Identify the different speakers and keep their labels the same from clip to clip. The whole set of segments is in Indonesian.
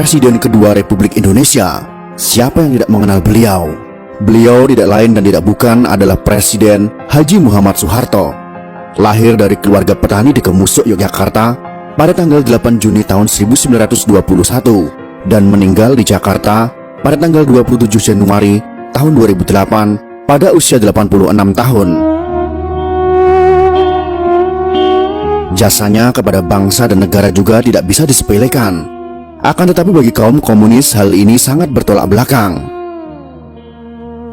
Speaker 1: Presiden kedua Republik Indonesia. Siapa yang tidak mengenal beliau? Beliau tidak lain dan tidak bukan adalah Presiden Haji Muhammad Soeharto. Lahir dari keluarga petani di Kemusuk, Yogyakarta pada tanggal 8 Juni tahun 1921 dan meninggal di Jakarta pada tanggal 27 Januari tahun 2008 pada usia 86 tahun. Jasanya kepada bangsa dan negara juga tidak bisa disepelekan. Akan tetapi bagi kaum komunis hal ini sangat bertolak belakang.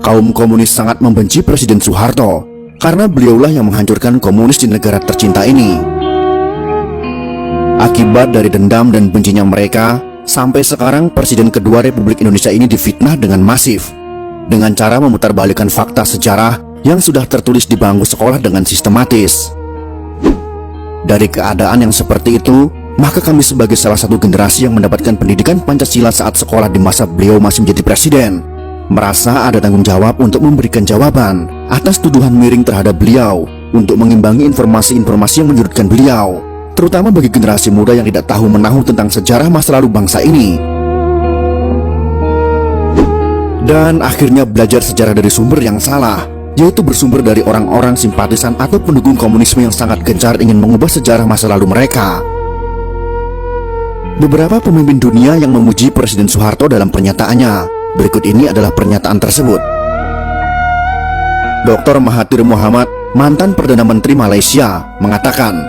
Speaker 1: Kaum komunis sangat membenci Presiden Soeharto karena beliaulah yang menghancurkan komunis di negara tercinta ini. Akibat dari dendam dan bencinya mereka, sampai sekarang Presiden kedua Republik Indonesia ini difitnah dengan masif, dengan cara memutarbalikkan fakta sejarah yang sudah tertulis di bangku sekolah dengan sistematis. Dari keadaan yang seperti itu, maka kami sebagai salah satu generasi yang mendapatkan pendidikan Pancasila saat sekolah di masa beliau masih menjadi presiden, merasa ada tanggung jawab untuk memberikan jawaban atas tuduhan miring terhadap beliau, untuk mengimbangi informasi-informasi yang menyudutkan beliau, terutama bagi generasi muda yang tidak tahu menahu tentang sejarah masa lalu bangsa ini. Dan akhirnya belajar sejarah dari sumber yang salah, yaitu bersumber dari orang-orang simpatisan atau pendukung komunisme yang sangat gencar ingin mengubah sejarah masa lalu mereka. Beberapa pemimpin dunia yang memuji Presiden Soeharto dalam pernyataannya. Berikut ini adalah pernyataan tersebut. Dr. Mahathir Mohamad, mantan Perdana Menteri Malaysia, mengatakan,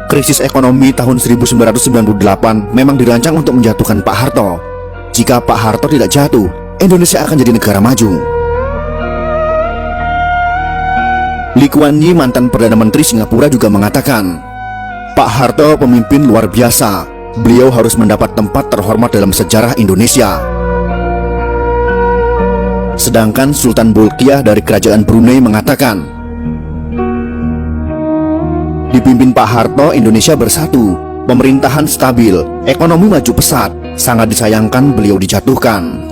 Speaker 1: krisis ekonomi tahun 1998 memang dirancang untuk menjatuhkan Pak Harto. Jika Pak Harto tidak jatuh, Indonesia akan jadi negara maju. Lee Kuan Yew, mantan Perdana Menteri Singapura, juga mengatakan, Pak Harto pemimpin luar biasa. Beliau harus mendapat tempat terhormat dalam sejarah Indonesia. Sedangkan Sultan Bolkiah dari Kerajaan Brunei mengatakan, dipimpin Pak Harto, Indonesia bersatu, pemerintahan stabil, ekonomi maju pesat. Sangat disayangkan beliau dijatuhkan.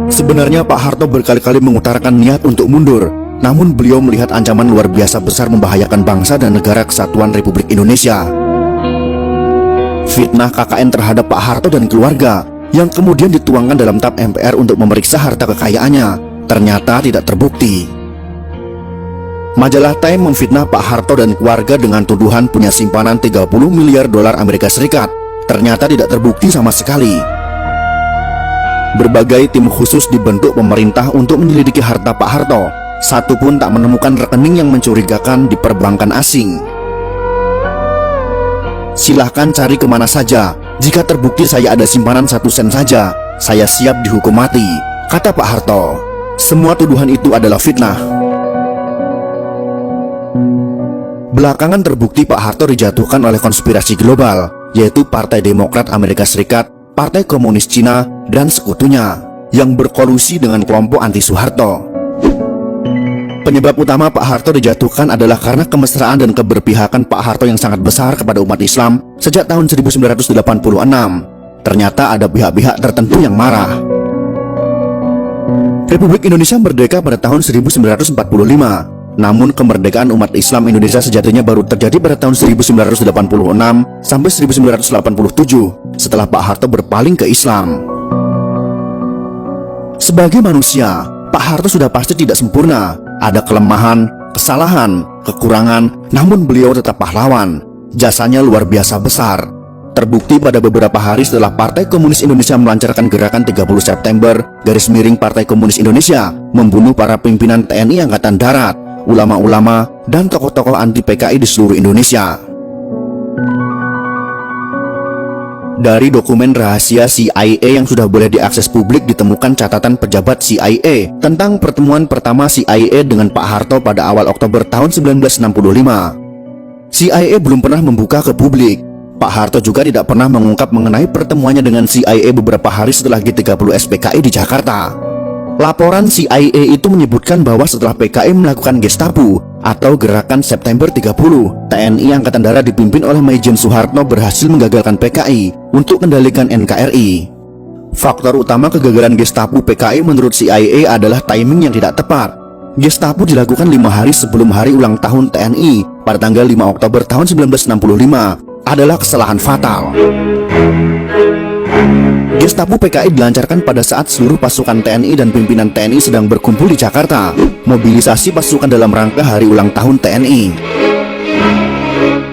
Speaker 1: Sebenarnya Pak Harto berkali-kali mengutarakan niat untuk mundur, namun beliau melihat ancaman luar biasa besar membahayakan bangsa dan negara kesatuan Republik Indonesia. Fitnah KKN terhadap Pak Harto dan keluarga yang kemudian dituangkan dalam TAP MPR untuk memeriksa harta kekayaannya ternyata tidak terbukti. Majalah Time memfitnah Pak Harto dan keluarga dengan tuduhan punya simpanan 30 miliar dolar Amerika Serikat. Ternyata tidak terbukti sama sekali. Berbagai tim khusus dibentuk pemerintah untuk menyelidiki harta Pak Harto. Satu pun tak menemukan rekening yang mencurigakan di perbankan asing. Silahkan cari kemana saja. Jika terbukti saya ada simpanan 1 sen saja, saya siap dihukum mati, kata Pak Harto. Semua tuduhan itu adalah fitnah. Belakangan terbukti Pak Harto dijatuhkan oleh konspirasi global, yaitu Partai Demokrat Amerika Serikat, Partai Komunis Cina, dan sekutunya yang berkolusi dengan kelompok anti Soeharto. Penyebab utama Pak Harto dijatuhkan adalah karena kemesraan dan keberpihakan Pak Harto yang sangat besar kepada umat Islam sejak tahun 1986. Ternyata ada pihak-pihak tertentu yang marah. Republik Indonesia merdeka pada tahun 1945. Namun kemerdekaan umat Islam Indonesia sejatinya baru terjadi pada tahun 1986 sampai 1987 setelah Pak Harto berpaling ke Islam. Sebagai manusia, Pak Harto sudah pasti tidak sempurna. Ada kelemahan, kesalahan, kekurangan, namun beliau tetap pahlawan. Jasanya luar biasa besar. Terbukti pada beberapa hari setelah Partai Komunis Indonesia melancarkan gerakan 30 September, Partai Komunis Indonesia membunuh para pimpinan TNI Angkatan Darat, ulama-ulama, dan tokoh-tokoh anti PKI di seluruh Indonesia. Dari dokumen rahasia CIA yang sudah boleh diakses publik ditemukan catatan pejabat CIA tentang pertemuan pertama CIA dengan Pak Harto pada awal Oktober tahun 1965. CIA belum pernah membuka ke publik. Pak Harto juga tidak pernah mengungkap mengenai pertemuannya dengan CIA beberapa hari setelah G30 SPKI di Jakarta. Laporan CIA itu menyebutkan bahwa setelah PKI melakukan Gestapo atau Gerakan September 30, TNI Angkatan Darat dipimpin oleh Maijen Soeharto berhasil menggagalkan PKI untuk kendalikan NKRI. Faktor utama kegagalan Gestapo PKI menurut CIA adalah timing yang tidak tepat. Gestapo dilakukan 5 hari sebelum hari ulang tahun TNI pada tanggal 5 Oktober tahun 1965 adalah kesalahan fatal. Gestapo PKI dilancarkan pada saat seluruh pasukan TNI dan pimpinan TNI sedang berkumpul di Jakarta, mobilisasi pasukan dalam rangka hari ulang tahun TNI.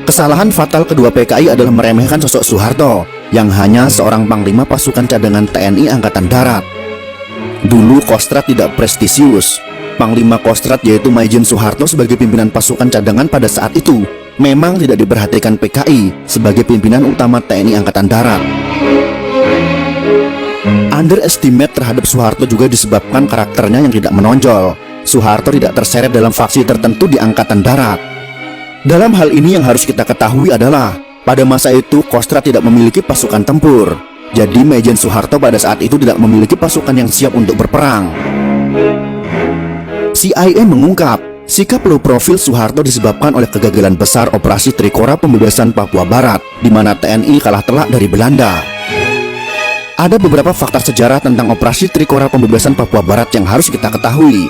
Speaker 1: Kesalahan fatal kedua PKI adalah meremehkan sosok Soeharto yang hanya seorang panglima pasukan cadangan TNI Angkatan Darat. Dulu Kostrad tidak prestisius. Panglima Kostrad yaitu Maijen Soeharto sebagai pimpinan pasukan cadangan pada saat itu memang tidak diperhatikan PKI sebagai pimpinan utama TNI Angkatan Darat. Underestimate terhadap Soeharto juga disebabkan karakternya yang tidak menonjol. Soeharto tidak terseret dalam faksi tertentu di Angkatan Darat. Dalam hal ini yang harus kita ketahui adalah pada masa itu Kostrad tidak memiliki pasukan tempur. Jadi Maijen Soeharto pada saat itu tidak memiliki pasukan yang siap untuk berperang. CIA mengungkap sikap low profil Soeharto disebabkan oleh kegagalan besar operasi Trikora pembebasan Papua Barat, di mana TNI kalah telak dari Belanda. Ada beberapa fakta sejarah tentang operasi Trikora pembebasan Papua Barat yang harus kita ketahui.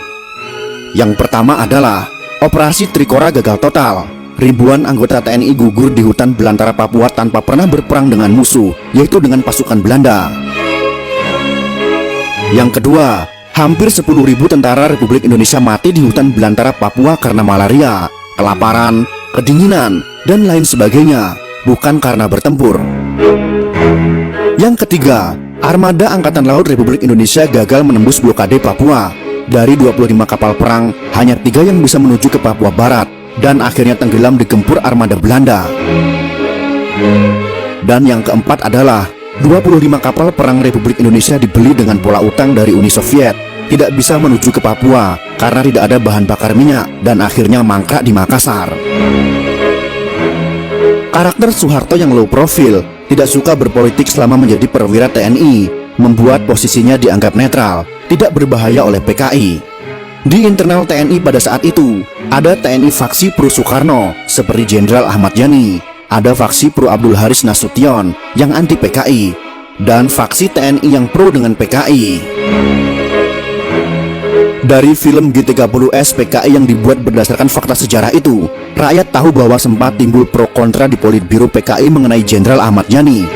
Speaker 1: Yang pertama adalah operasi Trikora gagal total. Ribuan anggota TNI gugur di hutan belantara Papua tanpa pernah berperang dengan musuh, yaitu dengan pasukan Belanda. Yang kedua, hampir 10.000 tentara Republik Indonesia mati di hutan belantara Papua karena malaria, kelaparan, kedinginan, dan lain sebagainya, bukan karena bertempur. Yang ketiga, armada Angkatan Laut Republik Indonesia gagal menembus blokade Papua. Dari 25 kapal perang, hanya 3 yang bisa menuju ke Papua Barat, dan akhirnya tenggelam digempur armada Belanda. Dan yang keempat adalah 25 kapal perang Republik Indonesia dibeli dengan pola utang dari Uni Soviet, tidak bisa menuju ke Papua karena tidak ada bahan bakar minyak, dan akhirnya mangkrak di Makassar. Karakter Soeharto yang low profil, tidak suka berpolitik selama menjadi perwira TNI, membuat posisinya dianggap netral, tidak berbahaya oleh PKI. Di internal TNI pada saat itu, ada TNI faksi pro Soekarno seperti Jenderal Ahmad Yani, ada faksi pro Abdul Haris Nasution yang anti PKI, dan faksi TNI yang pro dengan PKI. Dari film G30S PKI yang dibuat berdasarkan fakta sejarah itu, rakyat tahu bahwa sempat timbul pro kontra di Politbiro PKI mengenai Jenderal Ahmad Yani.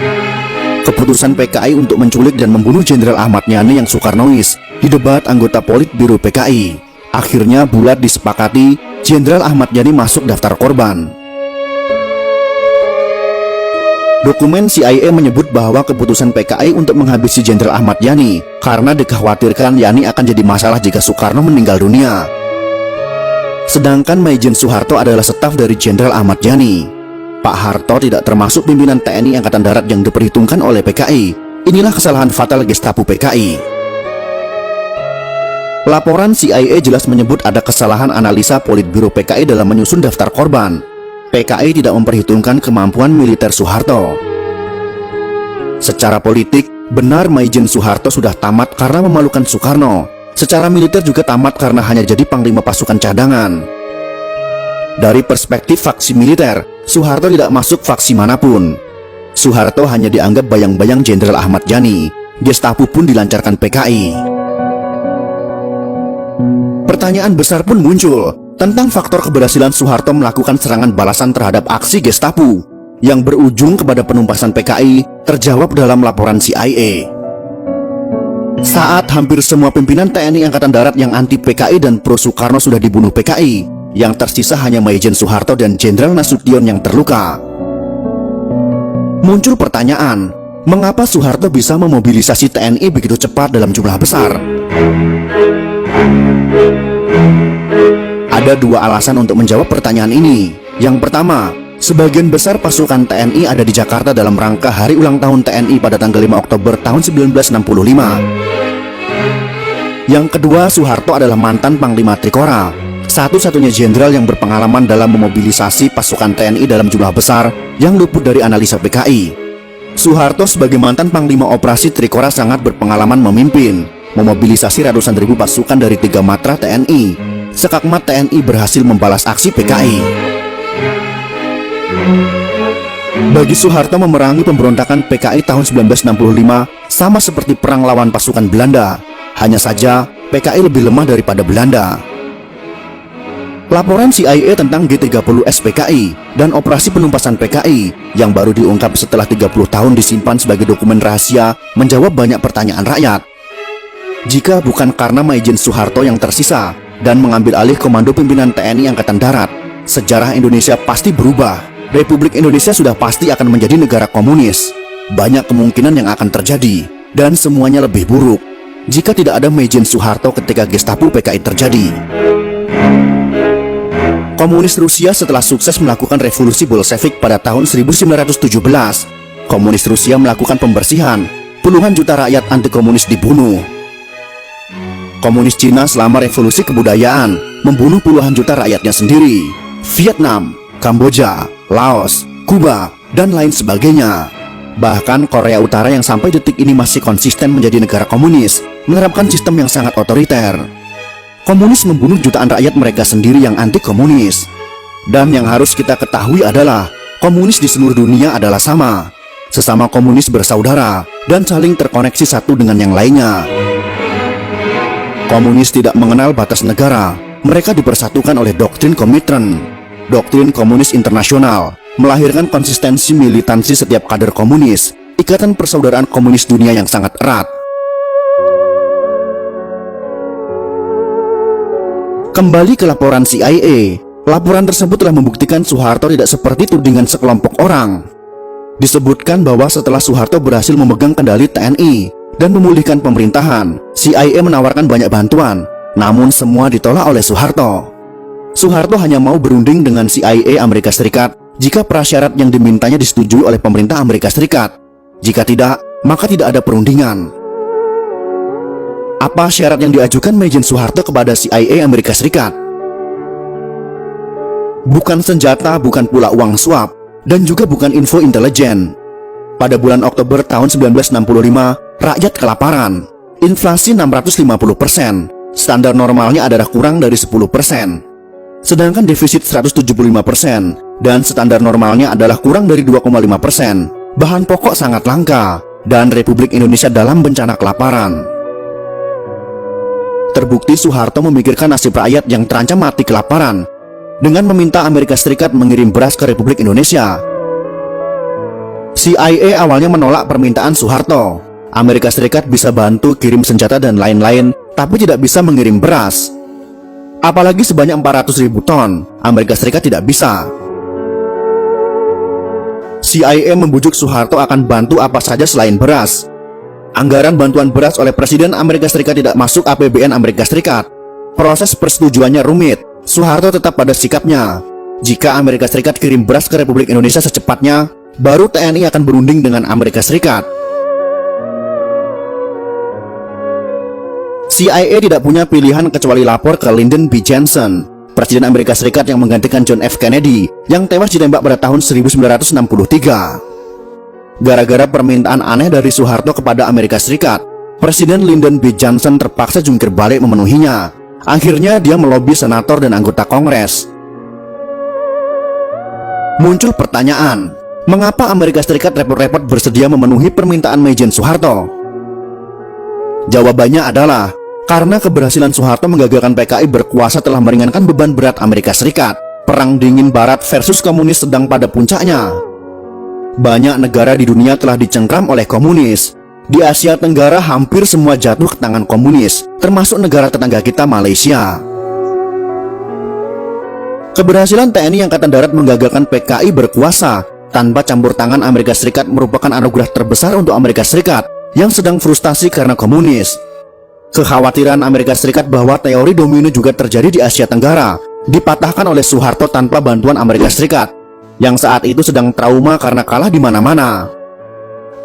Speaker 1: Keputusan PKI untuk menculik dan membunuh Jenderal Ahmad Yani yang Soekarnois di debat anggota Politbiro PKI. Akhirnya bulat disepakati Jenderal Ahmad Yani masuk daftar korban. Dokumen CIA menyebut bahwa keputusan PKI untuk menghabisi Jenderal Ahmad Yani karena dikhawatirkan Yani akan jadi masalah jika Soekarno meninggal dunia. Sedangkan Maijen Soeharto adalah staf dari Jenderal Ahmad Yani. Pak Harto tidak termasuk pimpinan TNI Angkatan Darat yang diperhitungkan oleh PKI. Inilah kesalahan fatal Gestapo PKI. Laporan CIA jelas menyebut ada kesalahan analisa Politbiro PKI dalam menyusun daftar korban. PKI tidak memperhitungkan kemampuan militer Soeharto. Secara politik, benar Maijen Soeharto sudah tamat karena memalukan Soekarno. Secara militer juga tamat karena hanya jadi panglima pasukan cadangan. Dari perspektif faksi militer, Soeharto tidak masuk faksi manapun. Soeharto hanya dianggap bayang-bayang Jenderal Ahmad Yani. Gestapo pun dilancarkan PKI. Pertanyaan besar pun muncul tentang faktor keberhasilan Soeharto melakukan serangan balasan terhadap aksi Gestapo yang berujung kepada penumpasan PKI terjawab dalam laporan CIA. Saat hampir semua pimpinan TNI Angkatan Darat yang anti PKI dan pro Soekarno sudah dibunuh PKI, yang tersisa hanya Maijen Soeharto dan Jenderal Nasution yang terluka. Muncul pertanyaan, mengapa Soeharto bisa memobilisasi TNI begitu cepat dalam jumlah besar? Ada dua alasan untuk menjawab pertanyaan ini. Yang pertama, sebagian besar pasukan TNI ada di Jakarta dalam rangka hari ulang tahun TNI pada tanggal 5 Oktober tahun 1965. Yang kedua, Soeharto adalah mantan Panglima Trikora, satu-satunya jenderal yang berpengalaman dalam memobilisasi pasukan TNI dalam jumlah besar yang luput dari analisa PKI. Soeharto sebagai mantan Panglima Operasi Trikora sangat berpengalaman memimpin, memobilisasi ratusan ribu pasukan dari 3 matra TNI. Sekakmat TNI berhasil membalas aksi PKI. Bagi Soeharto, memerangi pemberontakan PKI tahun 1965 sama seperti perang lawan pasukan Belanda. Hanya saja PKI lebih lemah daripada Belanda. Laporan CIA tentang G30 SPKI dan operasi penumpasan PKI yang baru diungkap setelah 30 tahun disimpan sebagai dokumen rahasia menjawab banyak pertanyaan rakyat. Jika bukan karena Maijen Soeharto yang tersisa dan mengambil alih komando pimpinan TNI Angkatan Darat, sejarah Indonesia pasti berubah. Republik Indonesia sudah pasti akan menjadi negara komunis. Banyak kemungkinan yang akan terjadi, dan semuanya lebih buruk jika tidak ada Maijen Soeharto ketika Gestapo PKI terjadi. Komunis Rusia setelah sukses melakukan revolusi Bolshevik pada tahun 1917, komunis Rusia melakukan pembersihan, puluhan juta rakyat anti-komunis dibunuh. Komunis Cina selama revolusi kebudayaan membunuh puluhan juta rakyatnya sendiri. Vietnam, Kamboja, Laos, Kuba, dan lain sebagainya. Bahkan Korea Utara yang sampai detik ini masih konsisten menjadi negara komunis, menerapkan sistem yang sangat otoriter. Komunis membunuh jutaan rakyat mereka sendiri yang anti-komunis. Dan yang harus kita ketahui adalah komunis di seluruh dunia adalah sama. Sesama komunis bersaudara dan saling terkoneksi satu dengan yang lainnya. Komunis tidak mengenal batas negara. Mereka dipersatukan oleh doktrin Komintern. Doktrin komunis internasional melahirkan konsistensi militansi setiap kader komunis, ikatan persaudaraan komunis dunia yang sangat erat. Kembali ke laporan CIA, laporan tersebut telah membuktikan Soeharto tidak seperti tudingan sekelompok orang. Disebutkan bahwa setelah Soeharto berhasil memegang kendali TNI dan memulihkan pemerintahan, CIA menawarkan banyak bantuan, namun semua ditolak oleh Soeharto. Soeharto hanya mau berunding dengan CIA Amerika Serikat jika prasyarat yang dimintanya disetujui oleh pemerintah Amerika Serikat. Jika tidak, maka tidak ada perundingan. Apa syarat yang diajukan Maijen Soeharto kepada CIA Amerika Serikat? Bukan senjata, bukan pula uang suap, dan juga bukan info intelijen. Pada bulan Oktober tahun 1965, rakyat kelaparan. Inflasi 650%, standar normalnya adalah kurang dari 10%. Sedangkan defisit 175%, dan standar normalnya adalah kurang dari 2,5%. Bahan pokok sangat langka, dan Republik Indonesia dalam bencana kelaparan. Terbukti Soeharto memikirkan nasib rakyat yang terancam mati kelaparan dengan meminta Amerika Serikat mengirim beras ke Republik Indonesia. CIA awalnya menolak permintaan Soeharto. Amerika Serikat bisa bantu kirim senjata dan lain-lain, tapi tidak bisa mengirim beras. Apalagi sebanyak 400.000 ton, Amerika Serikat tidak bisa. CIA membujuk Soeharto akan bantu apa saja selain beras. Anggaran bantuan beras oleh Presiden Amerika Serikat tidak masuk APBN Amerika Serikat. Proses persetujuannya rumit. Soeharto tetap pada sikapnya. Jika Amerika Serikat kirim beras ke Republik Indonesia secepatnya, baru TNI akan berunding dengan Amerika Serikat. CIA tidak punya pilihan kecuali lapor ke Lyndon B. Johnson, Presiden Amerika Serikat yang menggantikan John F. Kennedy yang tewas ditembak pada tahun 1963. Gara-gara permintaan aneh dari Soeharto kepada Amerika Serikat, Presiden Lyndon B. Johnson terpaksa jungkir balik memenuhinya. Akhirnya dia melobi senator dan anggota Kongres. Muncul pertanyaan, mengapa Amerika Serikat repot-repot bersedia memenuhi permintaan Maijen Soeharto? Jawabannya adalah karena keberhasilan Soeharto menggagalkan PKI berkuasa telah meringankan beban berat Amerika Serikat. Perang dingin Barat versus komunis sedang pada puncaknya. Banyak negara di dunia telah dicengkram oleh komunis. Di Asia Tenggara hampir semua jatuh ke tangan komunis, termasuk negara tetangga kita Malaysia. Keberhasilan TNI Angkatan Darat menggagalkan PKI berkuasa tanpa campur tangan Amerika Serikat merupakan anugerah terbesar untuk Amerika Serikat yang sedang frustasi karena komunis. Kekhawatiran Amerika Serikat bahwa teori domino juga terjadi di Asia Tenggara dipatahkan oleh Soeharto tanpa bantuan Amerika Serikat, yang saat itu sedang trauma karena kalah di mana-mana.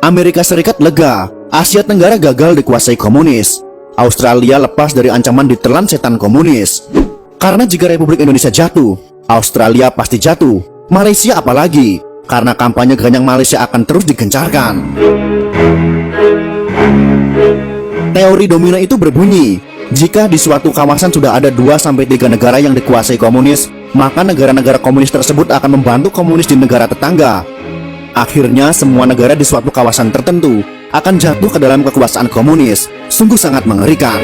Speaker 1: Amerika Serikat lega, Asia Tenggara gagal dikuasai komunis. Australia lepas dari ancaman ditelan setan komunis. Karena jika Republik Indonesia jatuh, Australia pasti jatuh. Malaysia apalagi, karena kampanye ganyang Malaysia akan terus digencarkan. Teori domino itu berbunyi, jika di suatu kawasan sudah ada 2-3 negara yang dikuasai komunis, maka negara-negara komunis tersebut akan membantu komunis di negara tetangga. Akhirnya semua negara di suatu kawasan tertentu akan jatuh ke dalam kekuasaan komunis. Sungguh sangat mengerikan.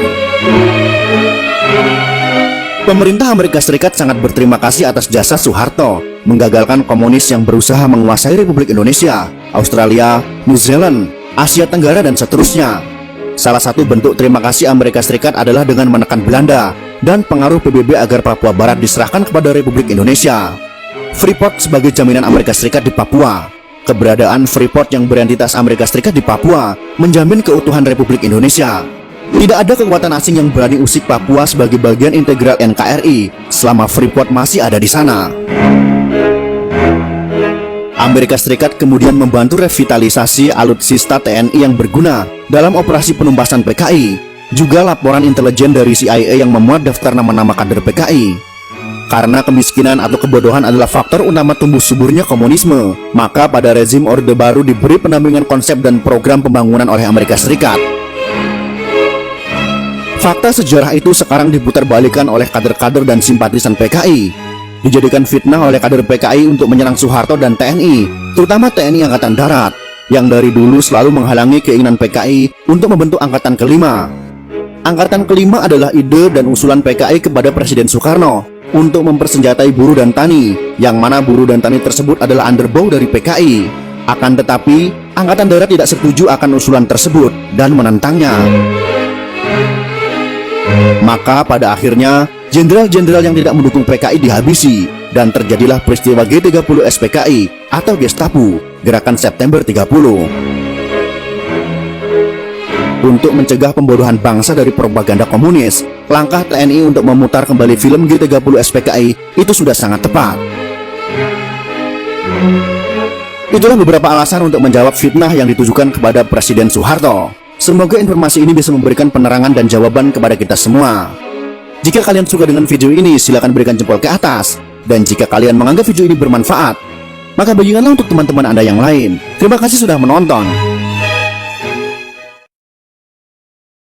Speaker 1: Pemerintah Amerika Serikat sangat berterima kasih atas jasa Soeharto menggagalkan komunis yang berusaha menguasai Republik Indonesia, Australia, New Zealand, Asia Tenggara, dan seterusnya. Salah satu bentuk terima kasih Amerika Serikat adalah dengan menekan Belanda dan pengaruh PBB agar Papua Barat diserahkan kepada Republik Indonesia. Freeport sebagai jaminan Amerika Serikat di Papua. Keberadaan Freeport yang berentitas Amerika Serikat di Papua menjamin keutuhan Republik Indonesia. Tidak ada kekuatan asing yang berani usik Papua sebagai bagian integral NKRI selama Freeport masih ada di sana. Amerika Serikat kemudian membantu revitalisasi alutsista TNI yang berguna dalam operasi penumpasan PKI, juga laporan intelijen dari CIA yang memuat daftar nama-nama kader PKI. Karena kemiskinan atau kebodohan adalah faktor utama tumbuh suburnya komunisme, maka pada rezim Orde Baru diberi pendampingan konsep dan program pembangunan oleh Amerika Serikat. Fakta sejarah itu sekarang diputarbalikkan oleh kader-kader dan simpatisan PKI. Dijadikan fitnah oleh kader PKI untuk menyerang Soeharto dan TNI, terutama TNI Angkatan Darat, yang dari dulu selalu menghalangi keinginan PKI untuk membentuk Angkatan Kelima. Angkatan Kelima adalah ide dan usulan PKI kepada Presiden Soekarno untuk mempersenjatai buruh dan tani, yang mana buruh dan tani tersebut adalah underbow dari PKI. Akan tetapi, Angkatan Darat tidak setuju akan usulan tersebut dan menentangnya. Maka pada akhirnya jenderal-jenderal yang tidak mendukung PKI dihabisi dan terjadilah peristiwa G30 SPKI atau Gestapo, Gerakan September 30. Untuk mencegah pembodohan bangsa dari propaganda komunis, langkah TNI untuk memutar kembali film G30 SPKI itu sudah sangat tepat. Itulah beberapa alasan untuk menjawab fitnah yang ditujukan kepada Presiden Soeharto. Semoga informasi ini bisa memberikan penerangan dan jawaban kepada kita semua. Jika kalian suka dengan video ini, silakan berikan jempol ke atas. Dan jika kalian menganggap video ini bermanfaat, maka bagikanlah untuk teman-teman Anda yang lain. Terima kasih sudah menonton.